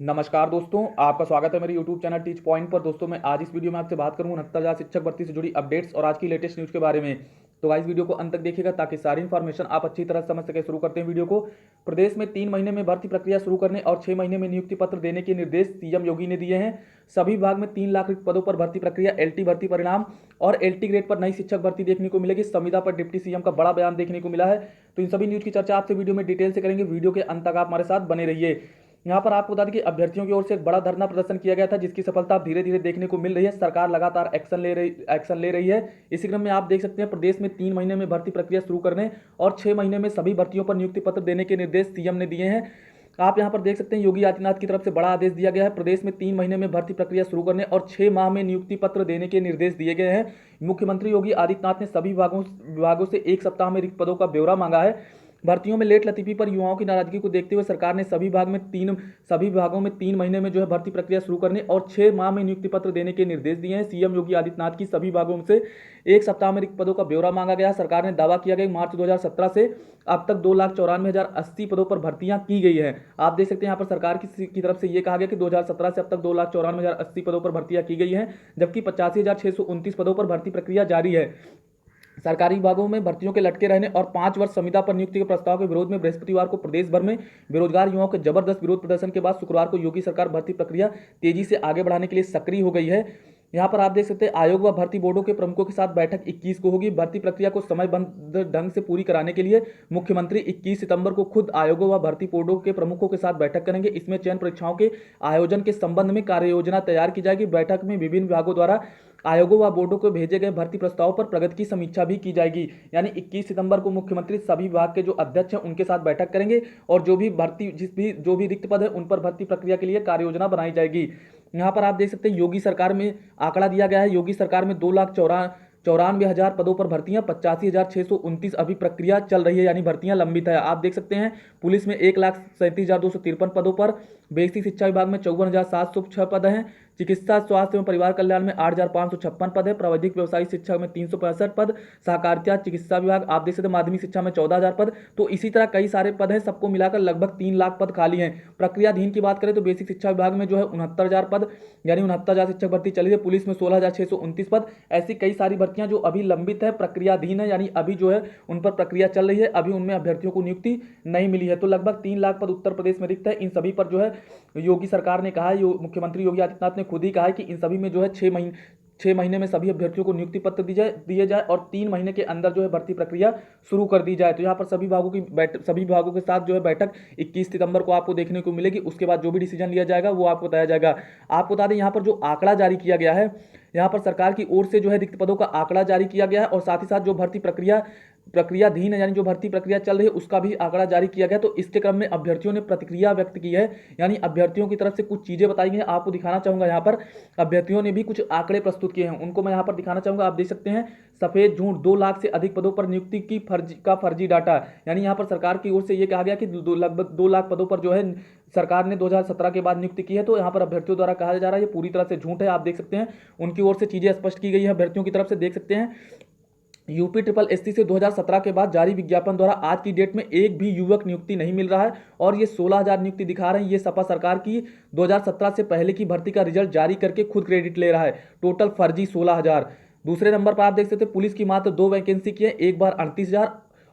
नमस्कार दोस्तों, आपका स्वागत है मेरे YouTube चैनल टीच पॉइंट पर। दोस्तों मैं आज इस वीडियो में आपसे बात करूंगा 69,000 शिक्षक भर्ती से जुड़ी अपडेट्स और आज की लेटेस्ट न्यूज़ के बारे में। तो गाइस वीडियो को अंत तक देखिएगा ताकि सारी इन्फॉर्मेशन आप अच्छी तरह समझ सके। शुरू करते हैं वीडियो को। प्रदेश में 3 महीने में भर्ती प्रक्रिया शुरू करने और 6 महीने में नियुक्ति पत्र देने के निर्देश सीएम योगी ने दिए हैं। सभी विभाग में 3 लाख रिक्त पदों पर भर्ती प्रक्रिया, एलटी भर्ती परिणाम और एलटी ग्रेड पर नई शिक्षक भर्ती देखने को मिलेगी। संविदा पर डिप्टी सीएम का बड़ा बयान देखने को मिला है। तो इन सभी न्यूज़ की चर्चा आपसे वीडियो में डिटेल से करेंगे। वीडियो के अंत तक आप हमारे साथ बने रहिए। यहाँ पर आपको बता दें कि अभ्यर्थियों की ओर से एक बड़ा धरना प्रदर्शन किया गया था, जिसकी सफलता अब धीरे धीरे देखने को मिल रही है। सरकार लगातार एक्शन ले रही है। इसी क्रम में आप देख सकते हैं प्रदेश में 3 महीने में भर्ती प्रक्रिया शुरू करने और 6 महीने में सभी भर्तियों पर नियुक्ति पत्र देने के निर्देश सीएम ने दिए हैं। आप यहाँ पर देख सकते हैं योगी आदित्यनाथ की तरफ से बड़ा आदेश दिया गया है। प्रदेश में 3 महीने में भर्ती प्रक्रिया शुरू करने और 6 माह में नियुक्ति पत्र देने के निर्देश दिए गए हैं। मुख्यमंत्री योगी आदित्यनाथ ने सभी विभागों से 1 सप्ताह में रिक्त पदों का ब्यौरा मांगा है। भर्तियों में लेट लतीफी पर युवाओं की नाराजगी को देखते हुए सरकार ने सभी विभागों में 3 महीने में जो है भर्ती प्रक्रिया शुरू करने और 6 माह में नियुक्ति पत्र देने के निर्देश दिए हैं। सीएम योगी आदित्यनाथ की सभी विभागों से 1 सप्ताह में रिक्त पदों का ब्यौरा मांगा गया। सरकार ने दावा किया गया मार्च 2017 से अब तक 2,94,080 पदों पर भर्तियां की गई है। आप देख सकते हैं यहाँ पर सरकार की तरफ से यह कहा गया कि 2017 से अब तक 2,94,080 पदों पर भर्तियां की गई हैं, जबकि 85,629 पदों पर भर्ती प्रक्रिया जारी है। सरकारी विभागों में भर्तियों के लटके रहने और 5 वर्ष संविदा पर नियुक्ति के प्रस्ताव के विरोध में बृहस्पतिवार को प्रदेश भर में बेरोजगार युवाओं के जबरदस्त विरोध प्रदर्शन के बाद शुक्रवार को योगी सरकार भर्ती प्रक्रिया तेजी से आगे बढ़ाने के लिए सक्रिय हो गई है। यहाँ पर आप देख सकते हैं आयोग व भर्ती बोर्डों के प्रमुखों के साथ बैठक 21 को होगी। भर्ती प्रक्रिया को समयबद्ध ढंग से पूरी कराने के लिए मुख्यमंत्री 21 सितंबर को खुद आयोगों व भर्ती बोर्डों के प्रमुखों के साथ बैठक करेंगे। इसमें चयन परीक्षाओं के आयोजन के संबंध में कार्य योजना तैयार की जाएगी। बैठक में विभिन्न विभागों द्वारा आयोगों व बोर्डों को भेजे गए भर्ती प्रस्ताव पर प्रगति की समीक्षा भी की जाएगी। यानी 21 सितंबर को मुख्यमंत्री सभी विभाग के जो अध्यक्ष हैं उनके साथ बैठक करेंगे और जो भी रिक्त पद है उन पर भर्ती प्रक्रिया के लिए कार्य योजना बनाई जाएगी। यहाँ पर आप देख सकते हैं योगी सरकार में आंकड़ा दिया गया है। योगी सरकार में 2,94,000 पदों पर भर्तियां, 85,629 अभी प्रक्रिया चल रही है, यानी भर्तियां लंबित है। आप देख सकते हैं पुलिस में 1,37,253 पदों पर, बेसिक शिक्षा विभाग में 54,706 पद हैं, चिकित्सा स्वास्थ्य एवं परिवार कल्याण में 8,556 पद है, प्राविधिक व्यवसायिक शिक्षा में 365 पद, सहकारिता चिकित्सा विभाग आप देख सकते हैं माध्यमिक शिक्षा में 14,000 पद। तो इसी तरह कई सारे पद हैं, सबको मिलाकर लगभग 3 लाख पद खाली हैं। प्रक्रियाधीन की बात करें तो बेसिक शिक्षा विभाग में जो है 69,000 पद, यानी 69,000 शिक्षक भर्ती चली है। पुलिस में 16,629 पद। ऐसी कई सारी भर्तियां जो अभी लंबित है, प्रक्रियाधीन है, यानी अभी जो है उन पर प्रक्रिया चल रही है, अभी उनमें अभ्यर्थियों को नियुक्ति नहीं मिली है। तो लगभग 3 लाख पद उत्तर प्रदेश में रिक्त है। इन सभी पर जो है योगी सरकार ने कहा है, मुख्यमंत्री योगी आदित्यनाथ ने खुद ही कहा है कि इन सभी में जो है 6 महीने में सभी अभ्यर्थियों को नियुक्ति पत्र दिए जाए और 3 महीने के अंदर जो है भर्ती प्रक्रिया शुरू कर दी जाए। तो यहाँ पर सभी विभागों के साथ जो है बैठक 21 सितंबर को आपको देखने को मिलेगी। उसके बाद जो भी डिसीजन लिया जाएगा वो आपको बताया जाएगा। आपको बता दें यहाँ पर जो आंकड़ा जारी किया गया है, यहाँ पर सरकार की ओर से जो है रिक्त पदों का आंकड़ा जारी किया गया है और साथ ही साथ जो भर्ती प्रक्रियाधीन है, यानी जो भर्ती प्रक्रिया चल रही है उसका भी आंकड़ा जारी किया गया। तो इसके क्रम में अभ्यर्थियों ने प्रतिक्रिया व्यक्त की है, यानी अभ्यर्थियों की तरफ से कुछ चीजें बताई गई हैं। आपको दिखाना चाहूंगा, यहाँ पर अभ्यर्थियों ने भी कुछ आंकड़े प्रस्तुत किए हैं, उनको मैं यहाँ पर दिखाना चाहूंगा। आप देख सकते हैं सफेद झूठ, 2 लाख से अधिक पदों पर नियुक्ति की फर्जी डाटा, यानी यहाँ पर सरकार की ओर से यह कहा गया कि लगभग 2 लाख पदों पर जो है सरकार ने 2017 के बाद नियुक्ति की है। तो यहाँ पर अभ्यर्थियों द्वारा कहा जा रहा है ये पूरी तरह से झूठ है। आप देख सकते हैं उनकी ओर से चीजें स्पष्ट की गई है अभ्यर्थियों की तरफ से। देख सकते हैं यूपी ट्रिपल एससी से 2017 के बाद जारी विज्ञापन द्वारा आज की डेट में एक भी युवक नियुक्ति नहीं मिल रहा है और ये 16,000 नियुक्ति दिखा रहे हैं। ये सपा सरकार की 2017 से पहले की भर्ती का रिजल्ट जारी करके खुद क्रेडिट ले रहा है। टोटल फर्जी 16,000। दूसरे नंबर पर आप देख सकते हैं पुलिस की मात्र 2 वैकेंसी की है, एक बार 38,000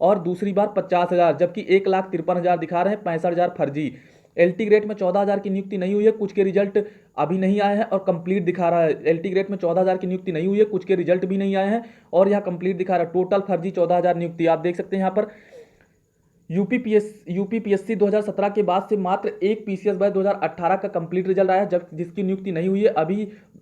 और दूसरी बार 50,000, जबकि 1,53,000 दिखा रहे हैं, 65,000 फर्जी। एलटी ग्रेड में 14,000 की नियुक्ति नहीं हुई है, कुछ के रिजल्ट अभी नहीं आए हैं और कंप्लीट दिखा रहा है। एलटी ग्रेड में 14,000 की नियुक्ति नहीं हुई है, कुछ के रिजल्ट भी नहीं आए हैं और यह कंप्लीट दिखा रहा है। टोटल फर्जी 14,000 नियुक्ति। आप देख सकते हैं यहाँ पर यूपीपीएससी 2017 के बाद से मात्र एक पीसीएस बाय 2018 का कंप्लीट रिजल्ट आया, जब जिसकी नियुक्ति नहीं हुई है।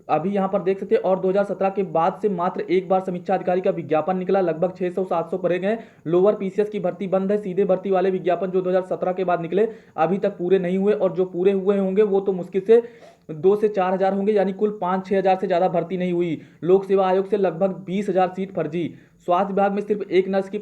अभी यहाँ पर देख सकते हैं और 2017 के बाद से मात्र एक बार समीक्षा अधिकारी का विज्ञापन निकला, लगभग 600-700 भरे गए। लोअर पीसीएस की भर्ती बंद है। सीधे भर्ती वाले विज्ञापन जो 2017 के बाद निकले अभी तक पूरे नहीं हुए और जो पूरे हुए होंगे वो तो मुश्किल से 2 से 4,000 होंगे, यानी कुल 5-6 हज़ार से ज़्यादा भर्ती नहीं हुई। लोक सेवा आयोग से लगभग 20,000 सीट फर्जी। स्वास्थ्य विभाग में सिर्फ एक नर्स की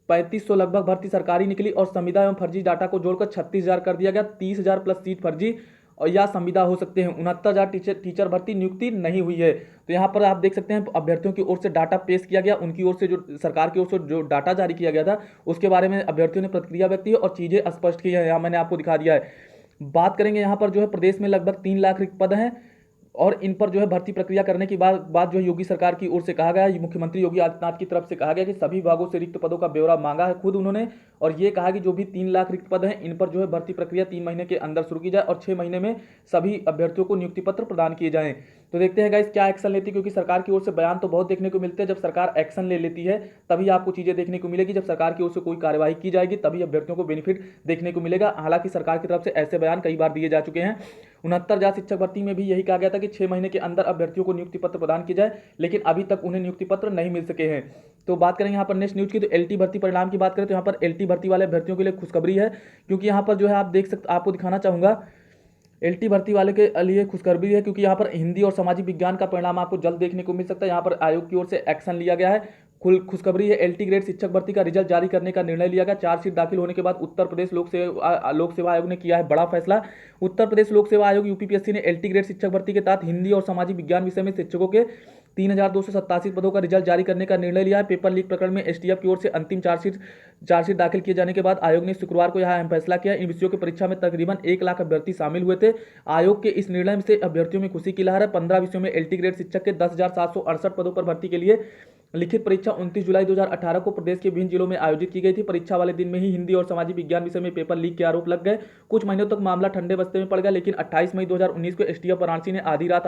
3500 लगभग भर्ती सरकारी निकली और संविदा एवं फर्जी डाटा को जोड़कर 36,000 कर दिया गया। 30,000 प्लस सीट फर्जी और या संविदा हो सकते हैं। 69,000 टीचर भर्ती नियुक्ति नहीं हुई है। तो यहाँ पर आप देख सकते हैं अभ्यर्थियों की ओर से डाटा पेश किया गया, उनकी ओर से जो सरकार की ओर से जो डाटा जारी किया गया था उसके बारे में अभ्यर्थियों ने प्रतिक्रिया व्यक्त की और चीजें स्पष्ट की है, यहाँ मैंने आपको दिखा दिया है। बात करेंगे यहाँ पर जो है प्रदेश में लगभग 3 लाख रिक्त पद हैं और इन पर जो है भर्ती प्रक्रिया करने के बाद जो है योगी सरकार की ओर से कहा गया है, मुख्यमंत्री योगी आदित्यनाथ की तरफ से कहा गया कि सभी विभागों से रिक्त पदों का ब्यौरा मांगा है खुद उन्होंने, और ये कहा कि जो भी 3 लाख रिक्त पद हैं इन पर जो है भर्ती प्रक्रिया 3 महीने के अंदर शुरू की जाए और 6 महीने में सभी अभ्यर्थियों को नियुक्ति पत्र प्रदान किए जाएं। तो देखते हैं गाइस क्या एक्शन लेती है, क्योंकि सरकार की ओर से बयान तो बहुत देखने को मिलते हैं, जब सरकार एक्शन ले लेती है तभी आपको चीजें देखने को मिलेगी, जब सरकार की ओर से कोई कार्यवाही की जाएगी तभी अभ्यर्थियों को बेनिफिट देखने को मिलेगा। हालांकि सरकार की तरफ से ऐसे बयान कई बार दिए जा चुके हैं। 69,000 शिक्षक भर्ती में भी यही कहा गया था कि 6 महीने के अंदर अभ्यर्थियों को नियुक्ति पत्र प्रदान किया जाए, लेकिन अभी तक उन्हें नियुक्ति पत्र नहीं मिल सके हैं। तो बात करेंगे यहाँ पर नेक्स्ट न्यूज की, तो एलटी भर्ती परिणाम की बात करें तो यहाँ पर एलटी भर्ती वाले अभ्यर्थियों के लिए खुशखबरी है, क्योंकि यहाँ पर जो है आप देख सकते, आपको दिखाना चाहूंगा एलटी भर्ती वाले के लिए खुशखबरी है, क्योंकि यहाँ पर हिंदी और सामाजिक विज्ञान का परिणाम आपको जल्द देखने को मिल सकता है। यहाँ पर आयोग की ओर से एक्शन लिया गया है। खुशखबरी है, एलटी ग्रेड शिक्षक भर्ती का रिजल्ट जारी करने का निर्णय लिया गया। चार्जशीट दाखिल होने के बाद उत्तर प्रदेश लोक सेवा आयोग ने किया है बड़ा फैसला। उत्तर प्रदेश लोक सेवा आयोग यूपीपीएससी ने एलटी ग्रेड शिक्षक भर्ती के तहत हिंदी और सामाजिक विज्ञान विषय में शिक्षकों के 3,287 पदों का रिजल्ट जारी करने का निर्णय लिया है। पेपर लीक प्रकरण में एसटीएफ की ओर से अंतिम चार्जशीट दाखिल किए जाने के बाद आयोग ने शुक्रवार को यह अहम फैसला किया। इन विषयों की परीक्षा में तकरीबन 1 लाख अभ्यर्थी शामिल हुए थे। आयोग के इस निर्णय से अभ्यर्थियों में खुशी की लहर है। 15 विषयों में एलटी ग्रेड शिक्षक के 10,768 पदों पर भर्ती के लिए लिखित परीक्षा 29 जुलाई 2018 को प्रदेश के विभिन्न जिलों में आयोजित की गई थी। परीक्षा वाले दिन में ही हिंदी और सामाजिक विज्ञान विषय में पेपर लीक के आरोप लग गए। कुछ महीनों तक मामला ठंडे बस्ते में पड़ गया, लेकिन 28 मई 2019 को एसटीएफ वाराणसी ने आधी रात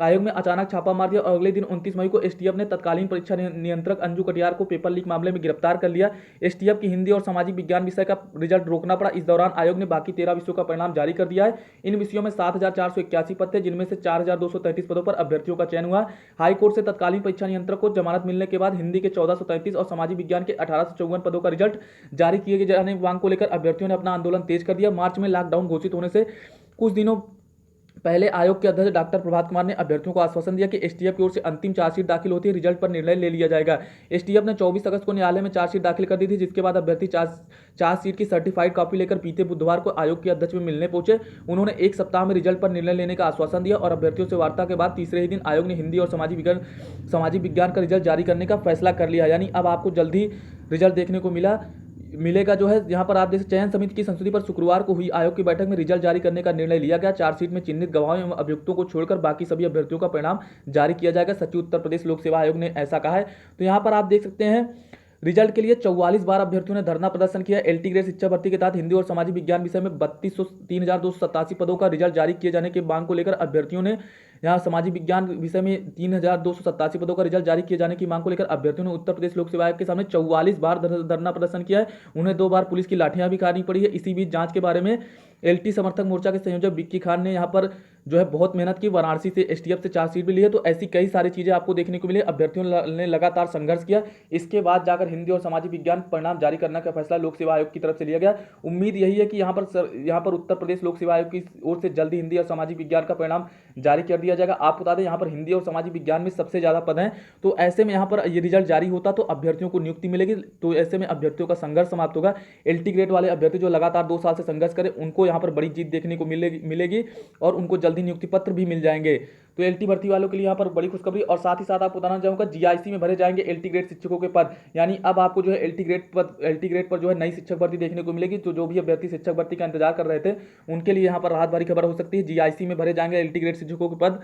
आयोग में अचानक छापा मार दिया और अगले दिन 29 मई को एसटीएफ ने तत्कालीन परीक्षा नियंत्रक अंजू कटियार को पेपर लीक मामले में गिरफ्तार कर लिया। एसटीएफ की हिंदी और सामाजिक विज्ञान विषय का रिजल्ट रोकना पड़ा। इस दौरान आयोग ने बाकी 13 विषयों का परिणाम जारी कर दिया है। इन विषयों में 7,481 पद थे, जिनमें से 4,233 पदों पर अभ्यर्थियों का चयन हुआ। हाईकोर्ट से तत्कालीन परीक्षा नियंत्रक को जमानत मिलने के बाद हिंदी के 1433 और सामाजिक विज्ञान के 1854 पदों का रिजल्ट जारी किए जाने की मांग को लेकर अभ्यर्थियों ने अपना आंदोलन तेज कर दिया। मार्च में लॉकडाउन घोषित होने से कुछ दिनों पहले आयोग के अध्यक्ष डॉक्टर प्रभात कुमार ने अभ्यर्थियों को आश्वासन दिया कि एसटीएफ की ओर से अंतिम चार्जशीट दाखिल होती है, रिजल्ट पर निर्णय ले लिया जाएगा। एसटीएफ ने 24 अगस्त को न्यायालय में चार्जशीट दाखिल कर दी थी, जिसके बाद अभ्यर्थी चार्जशीट की सर्टिफाइड कॉपी लेकर बीते बुधवार को आयोग के अध्यक्ष में मिलने पहुंचे। उन्होंने 1 सप्ताह में रिजल्ट पर निर्णय लेने का आश्वासन दिया और अभ्यर्थियों से वार्ता के बाद तीसरे ही दिन आयोग ने हिंदी और सामाजिक विज्ञान का रिजल्ट जारी करने का फैसला कर लिया। यानी अब आपको जल्द ही रिजल्ट देखने को मिलेगा जो है। यहाँ पर आप देख चयन समिति की संस्तुति पर शुक्रवार को हुई आयोग की बैठक में रिजल्ट जारी करने का निर्णय लिया गया। चार्जशीट में चिन्हित गवाहों एवं अभियुक्तों को छोड़कर बाकी सभी अभ्यर्थियों का परिणाम जारी किया जाएगा। सचिव उत्तर प्रदेश लोक सेवा आयोग ने ऐसा कहा है। तो यहाँ पर आप देख सकते हैं रिजल्ट के लिए 44 बार अभ्यर्थियों ने धरना प्रदर्शन किया। एलटी ग्रेड शिक्षा भर्ती के तहत हिंदी और सामाजिक विज्ञान विषय में 3,287 पदों का रिजल्ट जारी किए जाने की मांग को लेकर अभ्यर्थियों ने यहाँ सामाजिक विज्ञान विषय में 3,287 पदों का रिजल्ट जारी किए जाने की मांग को लेकर अभ्यर्थियों ने उत्तर प्रदेश लोक सेवा आयोग के सामने 44 बार धरना प्रदर्शन किया है। उन्हें 2 बार पुलिस की लाठियां भी खानी पड़ी है। इसी बीच जांच के बारे में एलटी समर्थक मोर्चा के संयोजक विक्की खान ने यहाँ पर जो है बहुत मेहनत की, वाराणसी से एसटीएफ से चार्जशीट भी ली है। तो ऐसी कई सारी चीजें आपको देखने को मिले। अभ्यर्थियों ने लगातार संघर्ष किया, इसके बाद जाकर हिंदी और सामाजिक विज्ञान परिणाम जारी करने का फैसला लोक सेवा आयोग की तरफ से लिया गया। उम्मीद यही है कि यहाँ पर उत्तर प्रदेश लोक सेवा आयोग की ओर से जल्दी हिंदी और सामाजिक विज्ञान का परिणाम जारी कर दिया जाएगा। आपको बता दें यहाँ पर हिंदी और सामाजिक विज्ञान में सबसे ज्यादा पद हैं, तो ऐसे में यहाँ पर ये रिजल्ट जारी होता तो अभ्यर्थियों को नियुक्ति मिलेगी। तो ऐसे में अभ्यर्थियों का संघर्ष समाप्त होगा। एलटी ग्रेड वाले अभ्यर्थी जो लगातार 2 साल से संघर्ष करें, उनको यहाँ पर बड़ी जीत देखने को मिलेगी और उनको जल्दी नियुक्ति पत्र भी मिल जाएंगे। तो एलटी भर्ती वालों के लिए यहाँ पर बड़ी खुशखबरी। और साथ ही साथ आपको बताना चाहूंगा जीआईसी में भरे जाएंगे एलटी ग्रेड शिक्षकों के पद। यानी अब आपको जो है एलटी ग्रेड पर जो है नई शिक्षक भर्ती देखने को मिलेगी। तो जो भी अभ्यर्थी शिक्षक भर्ती का इंतजार कर रहे थे, उनके लिए यहाँ पर राहत भरी खबर हो सकती है। जीआईसी में भरे जाएंगे एलटी ग्रेड शिक्षकों के पद।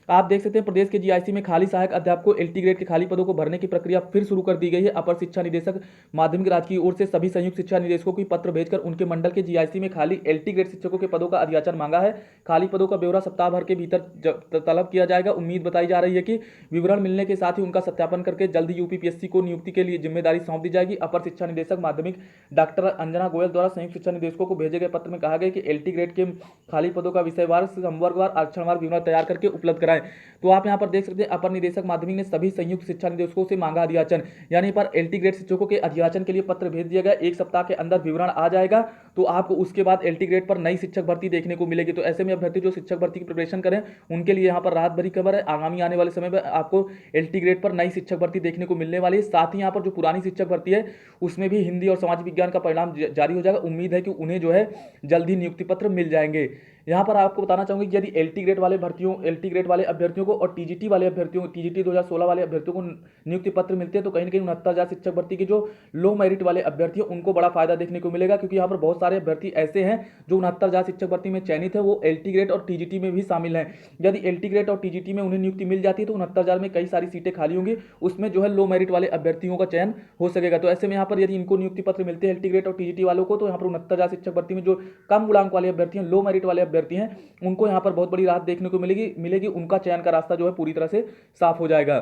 आप देख सकते हैं प्रदेश के जीआईसी में खाली सहायक अध्यापकों एलटी ग्रेड के खाली पदों को भरने की प्रक्रिया फिर शुरू कर दी गई है। अपर शिक्षा निदेशक माध्यमिक राज्य की ओर से सभी संयुक्त शिक्षा निदेशकों की पत्र भेजकर उनके मंडल के जीआईसी में खाली एलटी ग्रेड शिक्षकों के पदों का अधियाचन मांगा है। खाली पदों का ब्यौरा सप्ताह भर के भीतर तलब किया जाएगा। उम्मीद बताई जा रही है कि विवरण मिलने के साथ ही उनका सत्यापन करके जल्द यूपीपीएससी को नियुक्ति के लिए जिम्मेदारी सौंप दी जाएगी। अपर शिक्षा निदेशक माध्यमिक डॉक्टर अंजना गोयल द्वारा संयुक्त शिक्षा निदेशकों को भेजे गए पत्र में कहा गया कि एलटी ग्रेड के खाली पदों का विषयवार, संवर्गवार, आरक्षणवार विवरण तैयार करके उपलब्ध कराएं। तो आप यहाँ पर देख सकते हैं अपर निदेशक माध्यमिक ने सभी संयुक्त शिक्षा निदेशकों से मांगा अधियाचन। यानी पर एलटी ग्रेड शिक्षकों के अधियाचन के लिए पत्र भेज दिया गया। 1 सप्ताह के अंदर विवरण आ जाएगा, तो आपको उसके बाद एलटी ग्रेड पर नई शिक्षक भर्ती देखने को मिलेगी। तो ऐसे में अभ्यर्थी जो शिक्षक भर्ती की प्रिपरेशन करें, उनके लिए यहाँ पर राहत भरी खबर है। आगामी आने वाले समय में आपको एलटी ग्रेड पर नई शिक्षक भर्ती देखने को मिलने वाली है। साथ ही यहाँ पर जो पुरानी शिक्षक भर्ती है, उसमें भी हिंदी और सामाजिक विज्ञान का परिणाम जारी हो जाएगा। उम्मीद है कि उन्हें जो है जल्द ही नियुक्ति पत्र मिल जाएंगे। यहाँ पर आपको बताना चाहूंगी कि यदि एलटी ग्रेड वाले अभ्यर्थियों को और टीजीटी वाले अभ्यर्थियों को, टीजीटी 2016 वाले अभ्यर्थियों को नियुक्ति पत्र मिलते हैं तो कहीं ना कहीं 69,000 शिक्षक भर्ती के जो लो मेरिट वाले अभ्यर्थी हैं उनको बड़ा फायदा देखने को मिलेगा, क्योंकि यहाँ पर बहुत सारे अभ्यर्थी ऐसे हैं जो 69,000 शिक्षक भर्ती में चयनित है, वो एलटी ग्रेड और टीजीटी में भी शामिल हैं। यदि एलटी ग्रेड और टीजीटी में उन्हें नियुक्ति मिल जाती है तो 69,000 में कई सारी सीटें खाली होंगी, उसमें जो है लो मेरिट वाले अभ्यर्थियों का चयन हो सकेगा। तो ऐसे में यहाँ पर यदि इनको नियुक्ति पत्र मिलते हैं एलटी ग्रेड और टीजीटी वालों को, तो यहाँ पर 69,000 शिक्षक भर्ती में जो कम गुणांक वाले अभ्यर्थी हैं, लो मेरिट वाले अभ्यर्थी हैं, उनको यहाँ पर बहुत बड़ी राहत देखने को मिलेगी। उनका चयन का रास्ता जो है पूरी तरह से साफ हो जाएगा।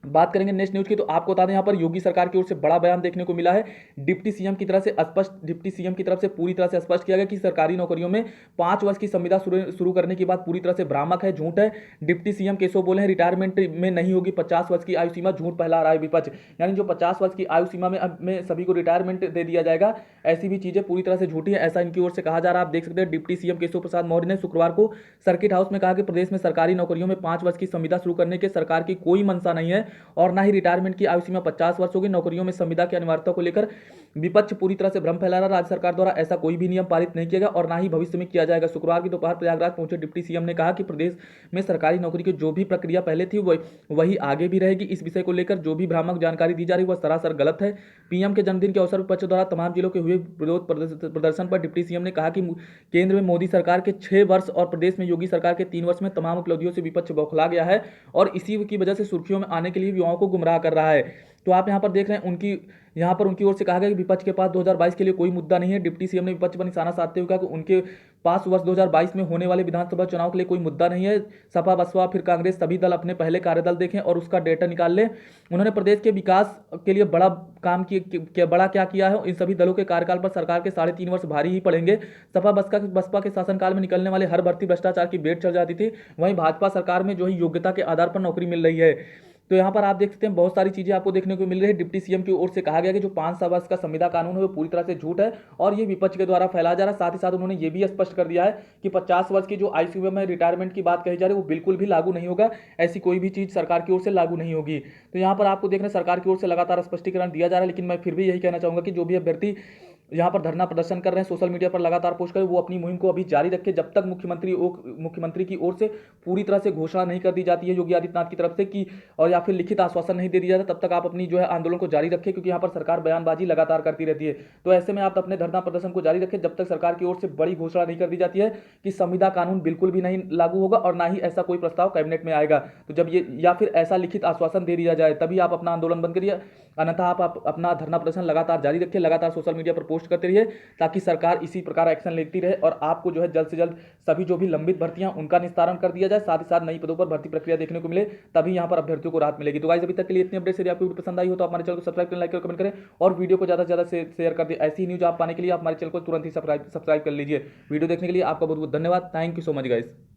बात करेंगे नेक्स्ट न्यूज की, तो आपको बता दें यहाँ पर योगी सरकार की ओर से बड़ा बयान देखने को मिला है। डिप्टी सीएम की तरफ से पूरी तरह से स्पष्ट किया गया कि सरकारी नौकरियों में 5 वर्ष की संविदा शुरू करने की बात पूरी तरह से भ्रामक है, झूठ है। डिप्टी सीएम केशव बोले हैं रिटायरमेंट में नहीं होगी 50 वर्ष की आयु सीमा, झूठ फैला रहा है विपक्ष। यानी जो 50 वर्ष की आयु सीमा में सभी को रिटायरमेंट दे दिया जाएगा, ऐसी भी चीजें पूरी तरह से झूठी है, ऐसा इनकी ओर से कहा जा रहा है। आप देख सकते हैं डिप्टी सीएम केशव प्रसाद मौर्य ने शुक्रवार को सर्किट हाउस में कहा कि प्रदेश में सरकारी नौकरियों में 5 वर्ष की संविदा शुरू करने के सरकार की कोई मंशा नहीं है और ना ही रिटायरमेंट की आयु सीमा 50 वर्ष होगी। नौकरियों में संविदा की अनिवार्यता को लेकर विपक्ष पूरी तरह से भ्रम फैला रहा। राज्य सरकार द्वारा ऐसा कोई भी नियम पारित नहीं किया गया और ना ही भविष्य में किया जाएगा। शुक्रवार की दोपहर प्रयागराज पहुंचे डिप्टी सीएम ने कहा कि प्रदेश में सरकारी नौकरी की जो भी प्रक्रिया पहले थी वही आगे भी रहेगी। इस विषय को लेकर जो भी भ्रामक जानकारी दी जा रही है वह सरासर गलत है। पीएम के जन्मदिन के अवसर पर विपक्ष द्वारा तमाम जिलों के हुए विरोध प्रदर्शन पर डिप्टी सीएम ने कहा कि केंद्र में मोदी सरकार के 6 वर्ष और प्रदेश में योगी सरकार के 3 वर्ष में तमाम उपलब्धियों से विपक्ष बौखला गया है और इसी की वजह से सुर्खियों में आने के लिए युवाओं को गुमराह कर रहा है। तो आप यहाँ पर देख रहे हैं उनकी ओर से कहा गया कि विपक्ष के पास 2022 के लिए कोई मुद्दा नहीं है। डिप्टी सीएम ने विपक्ष पर निशाना साधते हुए कहा कि उनके पास वर्ष 2022 में होने वाले विधानसभा चुनाव के लिए कोई मुद्दा नहीं है। सपा बसपा फिर कांग्रेस सभी दल अपने पहले कार्यदल देखें और उसका डेटा निकाल लें। उन्होंने प्रदेश के विकास के लिए बड़ा काम बड़ा क्या किया है। इन सभी दलों के कार्यकाल पर सरकार के 3.5 वर्ष भारी ही पड़ेंगे। सपा बसपा के शासनकाल में निकलने वाले हर भर्ती भ्रष्टाचार की भेंट चढ़ जाती थी, वहीं भाजपा सरकार में जो है योग्यता के आधार पर नौकरी मिल रही है। तो यहाँ पर आप देख सकते हैं बहुत सारी चीजें आपको देखने को मिल रही है। डिप्टी सीएम की ओर से कहा गया कि जो 5 वर्ष का संविदा कानून है वो पूरी तरह से झूठ है और ये विपक्ष के द्वारा फैलाया जा रहा है। साथ ही साथ उन्होंने ये भी स्पष्ट कर दिया है कि 50 वर्ष की जो आयु सीमा में रिटायरमेंट की बात कही जा रही है वो बिल्कुल भी लागू नहीं होगा, ऐसी कोई भी चीज सरकार की ओर से लागू नहीं होगी। तो यहाँ पर आपको देखना सरकार की ओर से लगातार स्पष्टीकरण दिया जा रहा है, लेकिन मैं फिर भी यही कहना चाहूंगा कि जो भी अभ्यर्थी यहाँ पर धरना प्रदर्शन कर रहे हैं, सोशल मीडिया पर लगातार पोस्ट करें, वो अपनी मुहिम को अभी जारी रखें जब तक मुख्यमंत्री की ओर से पूरी तरह से घोषणा नहीं कर दी जाती है योगी आदित्यनाथ की तरफ से कि और या फिर लिखित आश्वासन नहीं दे दिया जाता, तब तक आप अपनी जो है आंदोलन को जारी रखें, क्योंकि यहाँ पर सरकार बयानबाजी लगातार करती रहती है। तो ऐसे में आप अपने धरना प्रदर्शन को जारी रखें जब तक सरकार की ओर से बड़ी घोषणा नहीं कर दी जाती है कि संविदा कानून बिल्कुल भी नहीं लागू होगा और ना ही ऐसा कोई प्रस्ताव कैबिनेट में आएगा। तो जब ये या फिर ऐसा लिखित आश्वासन दे दिया जाए तभी आप अपना आंदोलन बंद करिए, अन्यथा आप अपना धरना प्रदर्शन लगातार जारी रखिए, लगातार सोशल मीडिया पर पोस्ट करते रहिए ताकि सरकार इसी प्रकार एक्शन लेती रहे और आपको जो है जल्द से जल्द सभी जो भी लंबित भर्तियां उनका निस्तारण कर दिया जाए, साथ ही साथ नई पदों पर भर्ती प्रक्रिया देखने को मिले, तभी यहां पर अभ्यर्थियों को राहत मिलेगी। तो गाइस अभी तक के लिए इतनी अपडेट्स, यदि आपको वीडियो पसंद आई हो तो हमारे चैनल को सब्सक्राइब करें, लाइक करें, कमेंट करें और वीडियो को ज्यादा से ज्यादा शेयर कर दें। ऐसी ही न्यूज आप पाने के लिए आप हमारे चैनल को तुरंत ही सब्सक्राइब कर लीजिए। वीडियो देखने के लिए आपका बहुत बहुत धन्यवाद। Thank you so much guys.